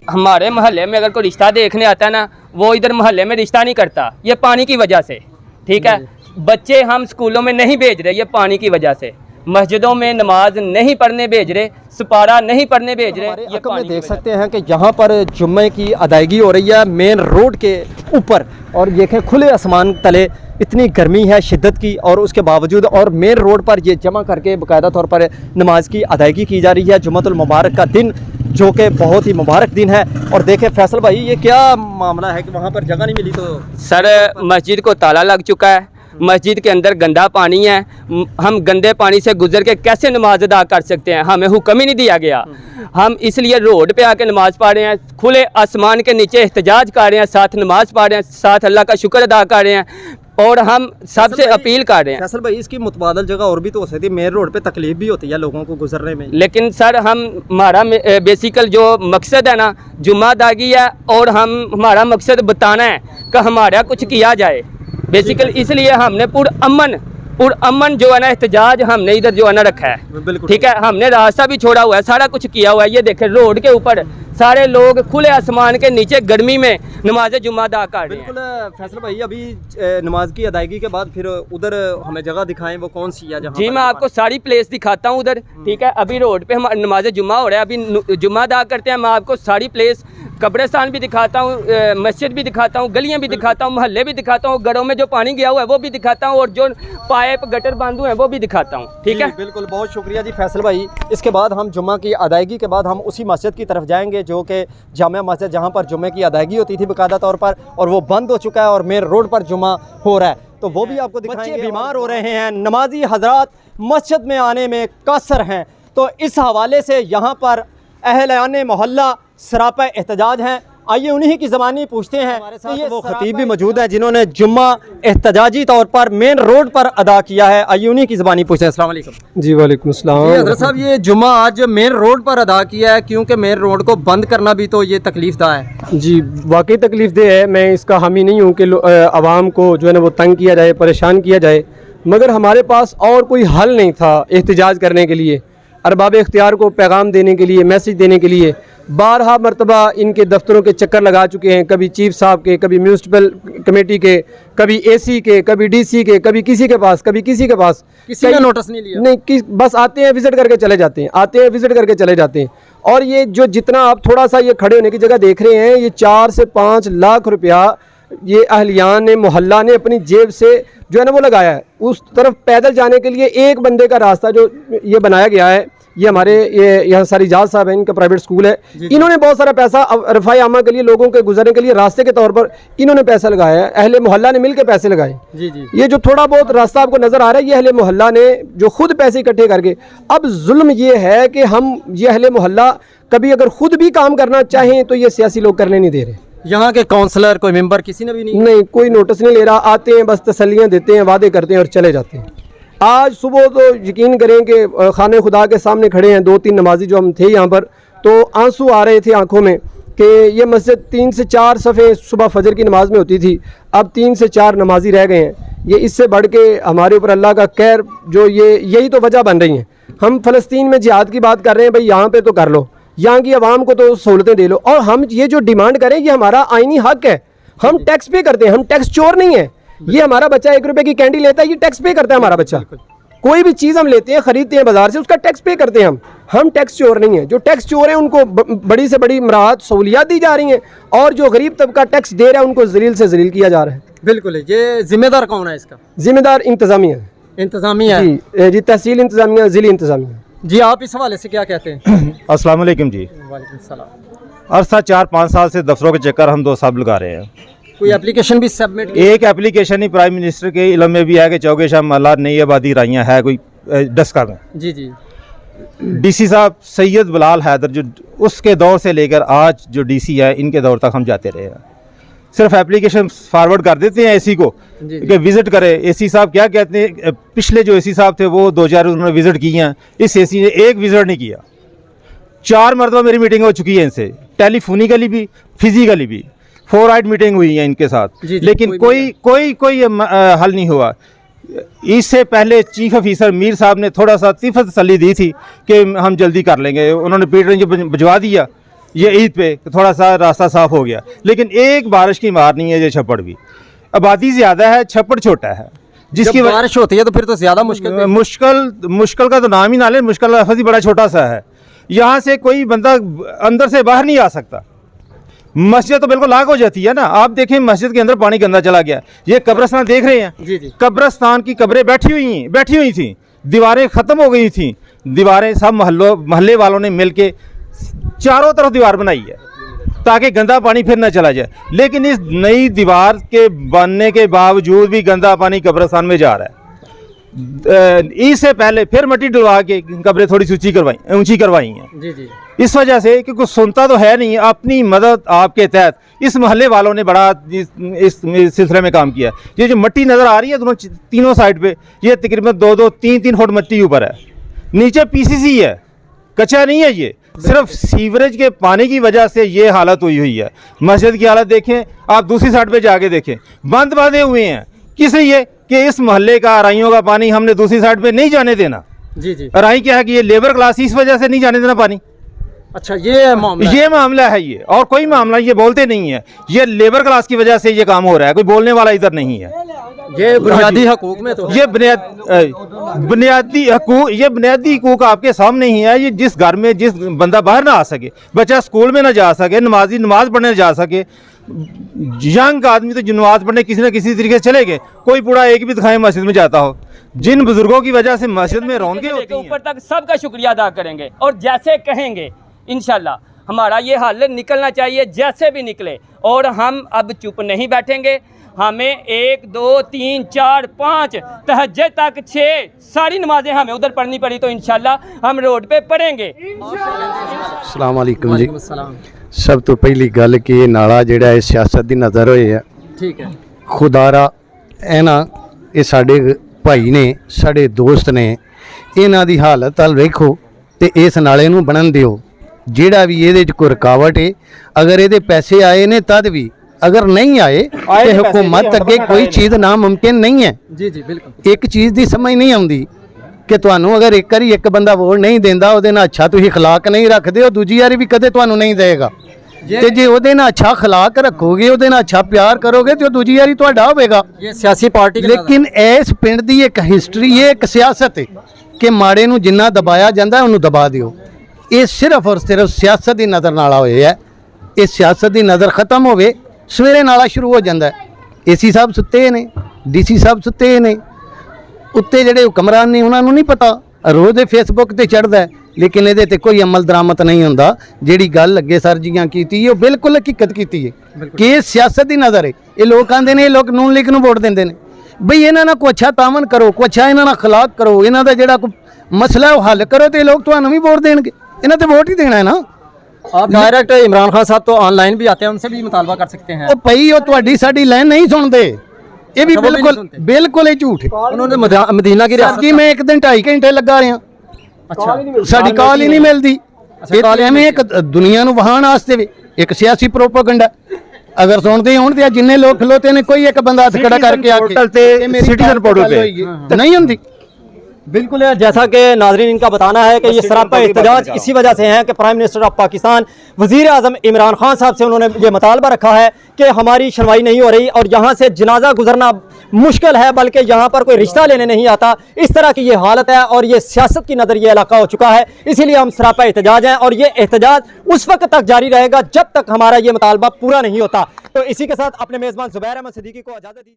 हमारे मोहल्ले में अगर कोई रिश्ता देखने आता है ना, वो इधर मोहल्ले में रिश्ता नहीं करता, ये पानी की वजह से। ठीक है, बच्चे हम स्कूलों में नहीं भेज रहे, ये पानी की वजह से। मस्जिदों में नमाज नहीं पढ़ने भेज रहे, सुपारा नहीं पढ़ने भेज रहे। ये में देख सकते हैं कि यहाँ पर जुम्मे की अदायगी हो रही है मेन रोड के ऊपर, और देखें खुले आसमान तले इतनी गर्मी है शिद्दत की, और उसके बावजूद और मेन रोड पर ये जमा करके बाकायदा तौर पर नमाज की अदायगी की जा रही है जुम्मतुल मुबारक का दिन, जो कि बहुत ही मुबारक दिन है। और देखें फैसल भाई, ये क्या मामला है कि वहाँ पर जगह नहीं मिली? तो सर मस्जिद को ताला लग चुका है, मस्जिद के अंदर गंदा पानी है, हम गंदे पानी से गुजर के कैसे नमाज अदा कर सकते हैं? हमें हुक्म ही नहीं दिया गया। हम इसलिए रोड पे आके नमाज पढ़ रहे हैं, खुले आसमान के नीचे एहतजाज कर रहे हैं, साथ नमाज पढ़ रहे हैं, साथ अल्लाह का शुक्र अदा कर रहे हैं, और हम सबसे अपील कर रहे हैं। फैसल भाई, इसकी मुतबादल जगह और भी तो हो सकती है, मेन रोड पे तकलीफ भी होती है लोगों को गुजरने में। लेकिन सर हमारा बेसिकल जो मकसद है ना, जुम्मा अदायगी है, और हमारा मकसद बताना है कि हमारा कुछ किया जाए बेसिकल, इसलिए हमने पुरअमन जो है ना एहतजाज हमने इधर जो है ना रखा है। ठीक है, हमने रास्ता भी छोड़ा हुआ है, सारा कुछ किया हुआ है। ये देखें रोड के ऊपर सारे लोग खुले आसमान के नीचे गर्मी में नमाज जुम्मा अदा कर रहे हैं। बिल्कुल फैसल भाई, अभी नमाज की अदायगी के बाद फिर उधर हमें जगह दिखाएं, वो कौन सी है? जी मैं आपको सारी प्लेस दिखाता हूँ उधर। ठीक है, अभी रोड पे हम नमाज जुम्मा हो रहा है, अभी जुम्मा अदा करते हैं। मैं आपको सारी प्लेस, कब्रिस्तान भी दिखाता हूँ, मस्जिद भी दिखाता हूँ, गलियाँ भी दिखाता हूँ, मोहल्ले भी दिखाता हूँ, घरों में जो पानी गया हुआ है वो भी दिखाता हूँ, और जो पाइप गटर बांधू हैं वो भी दिखाता हूँ। ठीक है, बिल्कुल, बहुत शुक्रिया जी फैसल भाई। इसके बाद हम जुम्मा की अदायगी के बाद हम उसी मस्जिद की तरफ जाएंगे जो कि जामिया मस्जिद, जहाँ पर जुम्मे की अदायगी होती थी बाकायदा तौर पर, और वो बंद हो चुका है और मेन रोड पर जुम्मा हो रहा है, तो वो भी आपको दिखाएंगे। बच्चे बीमार हो रहे हैं, नमाजी हजरात मस्जिद में आने में कासर हैं, तो इस हवाले से यहाँ पर अहले मोहल्ला सरापा एहतजाज हैं। आइए उन्हीं की ज़बानी पूछते हैं। हमारे साथ वो खतीब भी मौजूद है जिन्होंने जुम्मा एहतजाजी तौर पर मेन रोड पर अदा किया है। आइए उन्हीं की ज़बानी पूछते हैं। अस्सलाम वालेकुम। जी वालेकुम अस्सलाम। हज़रत साहब, ये जुम्मा आज मेन रोड पर अदा किया है, क्योंकि मेन रोड को बंद करना भी तो ये तकलीफ़दा है। जी वाकई तकलीफ़देह है, मैं इसका हामी नहीं हूँ कि आवाम को जो है ना वो तंग किया जाए, परेशान किया जाए, मगर हमारे पास और कोई हल नहीं था एहतजाज करने के लिए, अरबाब इख्तियार को पैगाम देने के लिए, मैसेज देने के लिए। बारहा मरतबा इनके दफ्तरों के चक्कर लगा चुके हैं, कभी चीफ साहब के, कभी म्यूनसिपल कमेटी के, कभी एसी के, कभी डीसी के, कभी किसी के पास, कभी किसी के पास, किसी ने नोटिस नहीं लिया। नहीं, बस आते हैं विजिट करके चले जाते हैं, आते हैं विजिट करके चले जाते हैं। और ये जो जितना आप थोड़ा सा ये खड़े होने की जगह देख रहे हैं, ये 4 से 5 लाख रुपया ये अहलियान ने, मोहल्ला ने अपनी जेब से जो है ना वो लगाया है। उस तरफ पैदल जाने के लिए एक बंदे का रास्ता जो ये बनाया गया है, ये हमारे यहाँ सारी जाज साहब हैं, इनका प्राइवेट स्कूल है, इन्होंने बहुत सारा पैसा रफ़ाई आमा के लिए, लोगों के गुजरने के लिए रास्ते के तौर पर इन्होंने पैसा लगाया है। अहले मोहल्ला ने मिलकर पैसे लगाए। ये जो थोड़ा बहुत रास्ता आपको नज़र आ रहा है, ये अहले मोहल्ला ने जो खुद पैसे इकट्ठे करके। अब जुल्म ये है कि हम ये अहले मोहल्ला कभी अगर खुद भी काम करना चाहें तो ये सियासी लोग करने नहीं दे रहे। यहाँ के काउंसलर, कोई मेंबर, किसी ने भी नहीं, कोई नोटिस नहीं ले रहा। आते हैं, बस तसल्लियाँ देते हैं, वादे करते हैं और चले जाते हैं। आज सुबह तो यकीन करें कि खाने खुदा के सामने खड़े हैं 2-3 नमाजी जो हम थे यहाँ पर, तो आंसू आ रहे थे आंखों में कि ये मस्जिद 3 से 4 सफ़े सुबह फजर की नमाज में होती थी, अब 3 से 4 नमाजी रह गए हैं। ये इससे बढ़ के हमारे ऊपर अल्लाह का कहर, जो यही तो वजह बन रही हैं। हम फ़लस्तीन में जिहाद की बात कर रहे हैं, भाई यहाँ पर तो कर लो, यहाँ की आवाम को तो सहूलतें दे लो, और हम ये जो डिमांड करें ये हमारा आइनी हक है। हम टैक्स पे करते हैं, हम टैक्स चोर नहीं है। ये हमारा बच्चा 1 रुपए की कैंडी लेता है, ये टैक्स पे करता है हमारा बच्चा। कोई भी चीज़ हम लेते हैं, खरीदते हैं बाजार से, उसका टैक्स पे करते हैं हम टैक्स चोर नहीं है। जो टैक्स चोर हैं उनको बड़ी से बड़ी मराहत सहूलियात दी जा रही हैं, और जो गरीब तबका टैक्स दे रहा है उनको जलील से जलील किया जा रहा है। बिल्कुल। ये जिम्मेदार कौन है इसका? जिम्मेदार इंतजामिया जी, तहसील इंतजामिया, जिली इंतजामिया जी। आप इस हवाले से क्या कहते हैं? अस्सलाम वालेकुम जी। वालेकुम सलाम। अरसा 4-5 साल से दफ्तरों के चक्कर हम 2 साहब लगा रहे हैं। कोई एप्लीकेशन भी सबमिट? एक एप्लीकेशन ही प्राइम मिनिस्टर के इल्म में भी है कि चौके शाह मल्ला नई आबादी राइयाँ है कोई डस्का में। जी जी। डीसी साहब सैयद बिलाल हैदर, जो उसके दौर से लेकर आज जो डीसी है, इनके दौर तक हम जाते रहे हैं। सिर्फ एप्लीकेशन फॉरवर्ड कर देते हैं एसी को कि विज़िट करे। एसी साहब क्या कहते हैं, पिछले जो एसी साहब थे वो 2-4 उन्होंने विज़िट किए हैं, इस एसी ने एक विज़िट नहीं किया। 4 मरतबा मेरी मीटिंग हो चुकी है इनसे, टेलीफोनिकली भी, फिजिकली भी। 4 आइट मीटिंग हुई है इनके साथ, लेकिन कोई हल नहीं हुआ। इससे पहले चीफ ऑफिसर मीर साहब ने थोड़ा सा तिफत तसल्ली दी थी कि हम जल्दी कर लेंगे, उन्होंने पीटर भिजवा दिया। ये ईद पे थोड़ा सा रास्ता साफ हो गया, लेकिन एक बारिश की मार नहीं है ये छप्पड़ भी। आबादी ज़्यादा है, छप्पड़ छोटा है, जिसकी जब बारिश होती है तो फिर तो ज़्यादा मुश्किल का तो नाम ही ना ले, मुश्किल लफ्ज़ ही बड़ा छोटा सा है। यहाँ से कोई बंदा अंदर से बाहर नहीं आ सकता। मस्जिद तो बिल्कुल लाग हो जाती है ना। आप देखें मस्जिद के अंदर पानी गंदा चला गया। ये कब्रिस्तान देख रहे हैं, जी जी, कब्रिस्तान की कब्रें बैठी हुई थी, दीवारें ख़त्म हो गई थी। दीवारें सब मोहल्ले वालों ने मिल के चारों तरफ दीवार बनाई है ताकि गंदा पानी फिर ना चला जाए। लेकिन इस नई दीवार के बनने के बावजूद भी गंदा पानी कब्रिस्तान में जा रहा है। इससे पहले फिर मिट्टी डलवा के कब्रें थोड़ी सी ऊंची करवाई हैं। जी जी, इस वजह से कि कुछ सुनता तो है नहीं। अपनी मदद आपके तहत इस मोहल्ले वालों ने बड़ा इस सिलसिले में काम किया। ये जो मिट्टी नज़र आ रही है तीनों साइड पे, ये तकरीबन 2-3 फुट मिट्टी ऊपर है। नीचे पीसीसी है, कच्चा नहीं है। ये सिर्फ सीवरेज के पानी की वजह से ये हालत हुई है। मस्जिद की हालत देखें, आप दूसरी साइड पे जाके देखें, बंद बांधे हुए हैं। किस लिए? कि इस मोहल्ले का अराइयों का पानी हमने दूसरी साइड पे नहीं जाने देना। जी जी, अराई क्या है कि ये लेबर क्लास, इस वजह से नहीं जाने देना पानी। अच्छा, ये मामला है ये, और कोई मामला ये बोलते नहीं है। ये लेबर क्लास की वजह से ये काम हो रहा है, कोई बोलने वाला इधर नहीं है। ये बुनियादी हकूक में तो ये बुनियादी हकूक आपके सामने ही है। ये जिस घर में जिस बंदा बाहर ना आ सके, बच्चा स्कूल में ना जा सके, नमाज पढ़ने जा सके, यंग आदमी तो नमाज पढ़ने किसी न किसी तरीके से चले गए। कोई बूढ़ा एक भी दिखाए मस्जिद में जाता हो। जिन बुजुर्गों की वजह से मस्जिद में रौनकें होती हैं, ऊपर तक सबका शुक्रिया अदा करेंगे और जैसे कहेंगे इंशाल्लाह हमारा ये हल निकलना चाहिए, जैसे भी निकले। और हम अब चुप नहीं बैठेंगे। हमें 1 2 3 4 5 तहज्जुद तक 6 सारी नमाजें हमें उधर पढ़नी पड़ी तो इंशाल्लाह हम रोड पे पढ़ेंगे। अस्सलाम वालेकुम जी। सब तो पहली गल कि ये नाला जिहड़ा है सियासत दी नज़र होए है। ठीक है, खुदारा है ना, ये साडे भाई ने, साडे दोस्त ने, इन्हां दी हालत हल वेखो ते इस नाले नूं बनन दिओ। जिहड़ा भी इहदे च कोई रुकावट है, अगर इहदे पैसे आए ने तद भी, अगर नहीं आए तो हुकूमत अगे कोई चीज़ नामुमकिन नहीं है। जी जी, बिल्कुल। एक चीज़ की समझ नहीं आती कि तुहानू अगर एक बारी एक बंदा वोट नहीं देंदा, उहदे नाल अच्छा तुसीं खिलाक नहीं रखते हो, दूजी बारी भी कदे तुहानू नहीं देगा। ते जे उहदे नाल अच्छा खिलाक रखोगे, उहदे नाल अच्छा प्यार करोगे तो दूजी बारी तुहाडा होवेगा। ये सियासी पार्टी लेकिन इस पिंड दी एक हिस्टरी है, एक सियासत है कि माड़े नूं जिन्ना दबाया जाता उन्होंने दबा दिओ। ये सिर्फ और सिर्फ सियासत की नज़र नाल होए है। इस सियासत की नज़र खत्म होवे, सवेरे नाला शुरू हो जाता है। AC साहब सुते ने, DC साहब सुते ने, उत्ते जेडे हुक्मरान ने उन्होंने नहीं पता, रोज़ फेसबुक ते चढ़ता है, लेकिन ये ते कोई अमल दरामद नहीं होंदा। जिहड़ी गल अगे सर जियां कीती है, बिल्कुल हकीकत कीती है कि ये सियासत की नज़र है। ये लोग आंदे ने, लोग नून लीग नूं वोट देंदे ने, बई इन्हां नाल कोई अच्छा तामन करो, कोई अच्छा इन्हां नाल खिलाक करो, इन्हां दा जिहड़ा कोई मसला है हल करो, तो लोग तुहानूं भी वोट देणगे। इन्हां ते वोट ही देना है ना। आप डायरेक्ट इमरान खान साहब तो ऑनलाइन भी आते हैं, उनसे भी मुतालबा कर सकते हैं। ओ भई ओ तुहाडी साडी लाइन नहीं सुनते, ये भी बिल्कुल ही झूठ है। उन्होंने मदीना की रियासत जी मैं एक दिन 2.5 घंटे लगा रहा, अच्छा, साडी कॉल ही नहीं मिलती। एवें एक दुनिया नूं वहाण वास्ते वे एक सियासी प्रोपेगेंडा। अगर सुनते होण ते जिन्ने लोग खलोते ने, कोई एक बंदा हथ खड़ा करके आके सिटीजन पोर्टल पे नहीं होंदी। बिल्कुल है। जैसा कि नाजरीन इनका बताना है कि ये सरापा एहतजाज इसी वजह से है कि प्राइम मिनिस्टर ऑफ पाकिस्तान वज़ीर आज़म इमरान खान साहब से उन्होंने ये मुतालबा रखा है कि हमारी सुनवाई नहीं हो रही और यहाँ से जनाजा गुजरना मुश्किल है, बल्कि यहाँ पर कोई रिश्ता लेने नहीं आता। इस तरह की ये हालत है और ये सियासत की नज़र ये इलाका हो चुका है। इसीलिए हम सरापा एहतजाज हैं और ये एहतजाज उस वक्त तक जारी रहेगा जब तक हमारा ये मुतालबा पूरा नहीं होता। तो इसी के साथ अपने मेज़बान ज़ुबैर अहमद सिद्दीकी को इजाज़त दी।